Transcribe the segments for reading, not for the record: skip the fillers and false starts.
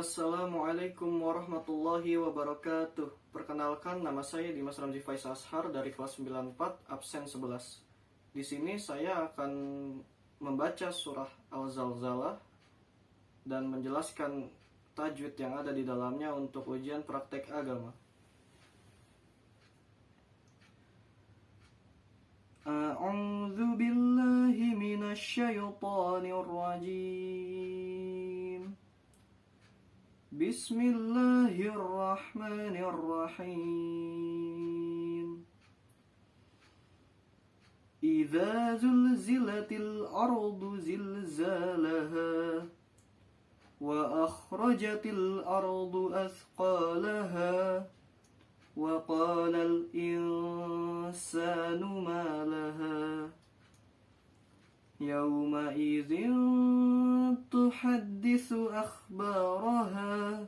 Assalamualaikum warahmatullahi wabarakatuh. Perkenalkan, nama saya Dimas Ramzi Faiz Ashar dari kelas 94 absen 11. Di sini saya akan membaca surah Al-Zalzalah dan menjelaskan tajwid yang ada di dalamnya untuk ujian praktek agama. A'udzu billahi minasyaitonir rajim. Bismillahirrahmanirrahim. Idza zulzilatil ardu zilzalaha wa akhrajatil ardu athqalaha wa qalal insanu ma laha yawma idzin tuhadditsu akhbaraha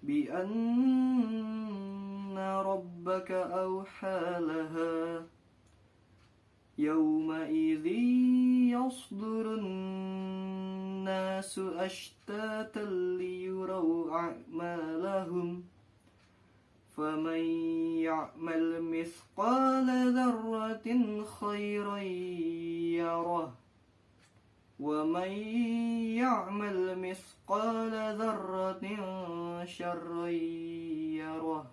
bi anna rabbaka awha laha yawma idzin yasdurun nasu ashtatan liyuraw a'malahum faman ya'mal mithqala dzarratin khairan yarah wa man ya'mal mithqala dzarratin syarran yarah.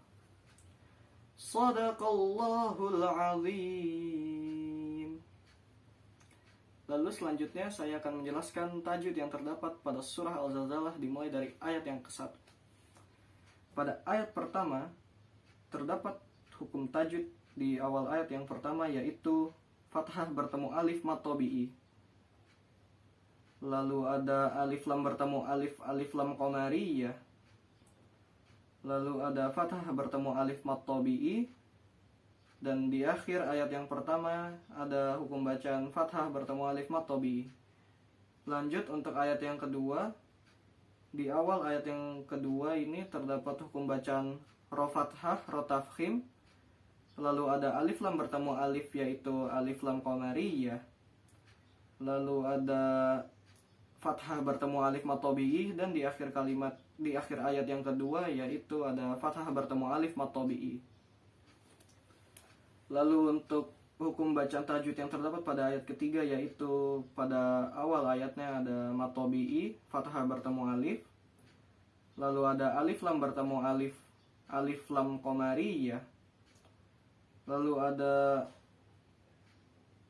Shadaqallahul azim. Lalu selanjutnya saya akan menjelaskan tajwid yang terdapat pada surah Al-Zalzalah dimulai dari ayat yang ke-1. Pada ayat pertama terdapat hukum tajwid di awal ayat yang pertama, yaitu fathah bertemu alif mad tabi'i. Lalu ada alif lam bertemu alif lam qamariyah. Lalu ada fathah bertemu alif mad tabi'i. Dan di akhir ayat yang pertama ada hukum bacaan fathah bertemu alif mad tabi'i. Lanjut untuk ayat yang kedua. Di awal ayat yang kedua ini terdapat hukum bacaan ro fathah, ro tafkhim. Lalu ada alif lam bertemu alif, yaitu alif lam qamariyah. Lalu ada fathah bertemu alif mad tabi'i, dan di akhir ayat yang kedua yaitu ada fathah bertemu alif mad tabi'i. Lalu untuk hukum bacaan tajwid yang terdapat pada ayat ketiga, yaitu pada awal ayatnya ada mad tabi'i, fathah bertemu alif. Lalu ada alif lam bertemu alif lam qamariyah. Lalu ada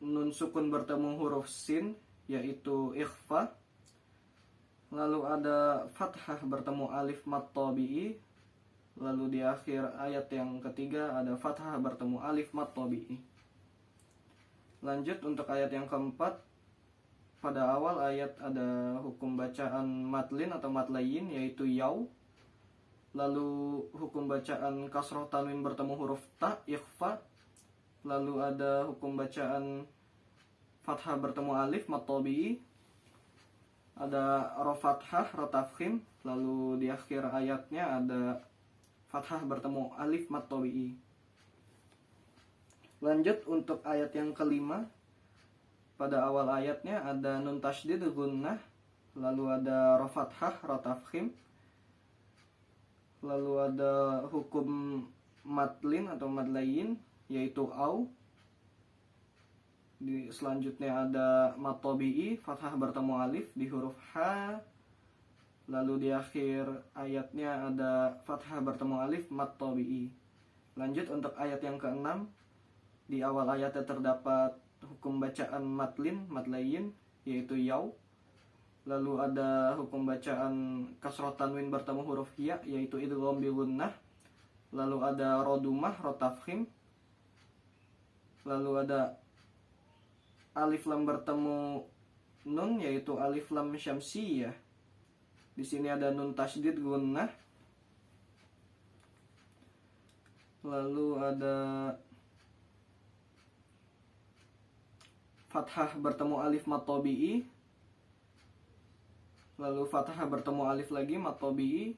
nun sukun bertemu huruf sin, yaitu ikhfa. Lalu ada fathah bertemu alif mad tabi'i. Lalu di akhir ayat yang ketiga ada fathah bertemu alif mad tabi'i. Lanjut untuk ayat yang keempat. Pada awal ayat ada hukum bacaan madlin atau madlayin, yaitu yaw. Lalu hukum bacaan kasroh tanwin bertemu huruf ta, ikhfa. Lalu ada hukum bacaan fathah bertemu alif mad tabi'i. Ada ro fathah, ro tafkhim. Lalu di akhir ayatnya ada fathah bertemu alif mad tabi'i. Lanjut untuk ayat yang kelima. Pada awal ayatnya ada nun tasydid gunnah. Lalu ada ro fathah, ro tafkhim. Lalu ada hukum madlin atau madlayin, yaitu au. Selanjutnya ada mad tabi'i, fathah bertemu alif di huruf ha. Lalu di akhir ayatnya ada fathah bertemu alif mad tabi'i. Lanjut untuk ayat yang keenam. Di awal ayatnya terdapat hukum bacaan madlayin, yaitu yaw. Lalu ada hukum bacaan kasroh tanwin bertemu huruf ya, yaitu idgham bi gunnah. Lalu ada rodumah, ro tafkhim. Lalu ada alif lam bertemu nun, yaitu alif lam syamsiyah. Di sini ada nun tasydid gunnah. Lalu ada fathah bertemu alif mad tabi'i. Lalu fathah bertemu alif lagi mad tabi'i.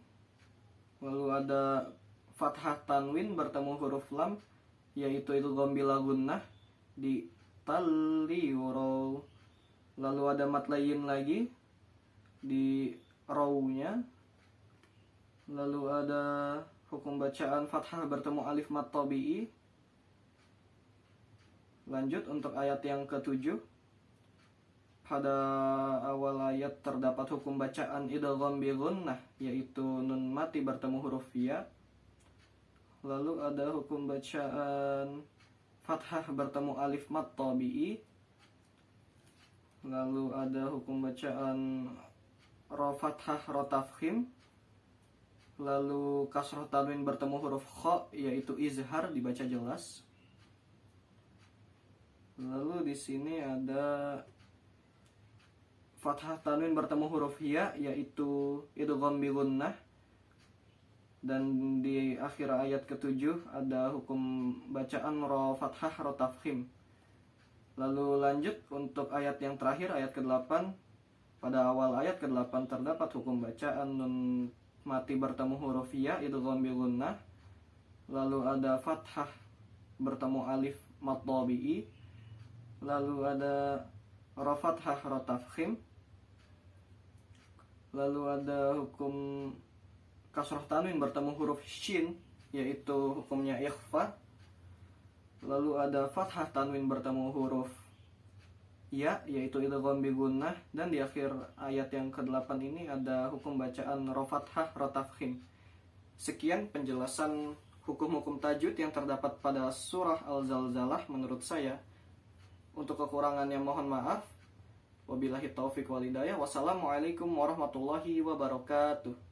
Lalu ada fathah tanwin bertemu huruf lam, yaitu idgham bila gunnah di taliyuro. Lalu ada mad layin lagi di rawnya. Lalu ada hukum bacaan fathah bertemu alif mad tabi'i. Lanjut untuk ayat yang ke-7. Pada awal ayat terdapat hukum bacaan idgham bi gunnah, yaitu nun mati bertemu huruf ya. Lalu ada hukum bacaan fathah bertemu alif mad tabi'i. Lalu ada hukum bacaan ra fathah ra tafkhim. Lalu kasroh tanwin bertemu huruf kha, yaitu izhar, dibaca jelas. Lalu di sini ada fathah tanwin bertemu huruf ya, yaitu idgham bi gunnah. Dan di akhir ayat ke-7 ada hukum bacaan ra fathah ra tafkhim. Lalu lanjut untuk ayat yang terakhir, ayat ke-8. Pada awal ayat ke-8 terdapat hukum bacaan nun mati bertemu huruf ya, idgham bi gunnah. Lalu ada fathah bertemu alif mad tabi'i. Lalu ada ra fathah ra tafkhim. Lalu ada hukum kasroh tanwin bertemu huruf shin, yaitu hukumnya ikhfa. Lalu ada fathah tanwin bertemu huruf ya, yaitu idgham bi gunnah. Dan di akhir ayat yang ke-8 ini ada hukum bacaan ra fathah ra tafkhim. Sekian penjelasan hukum-hukum tajwid yang terdapat pada surah Al-Zalzalah menurut saya. Untuk kekurangannya mohon maaf. Wabillahi taufiq wal hidayah. Wassalamualaikum warahmatullahi wabarakatuh.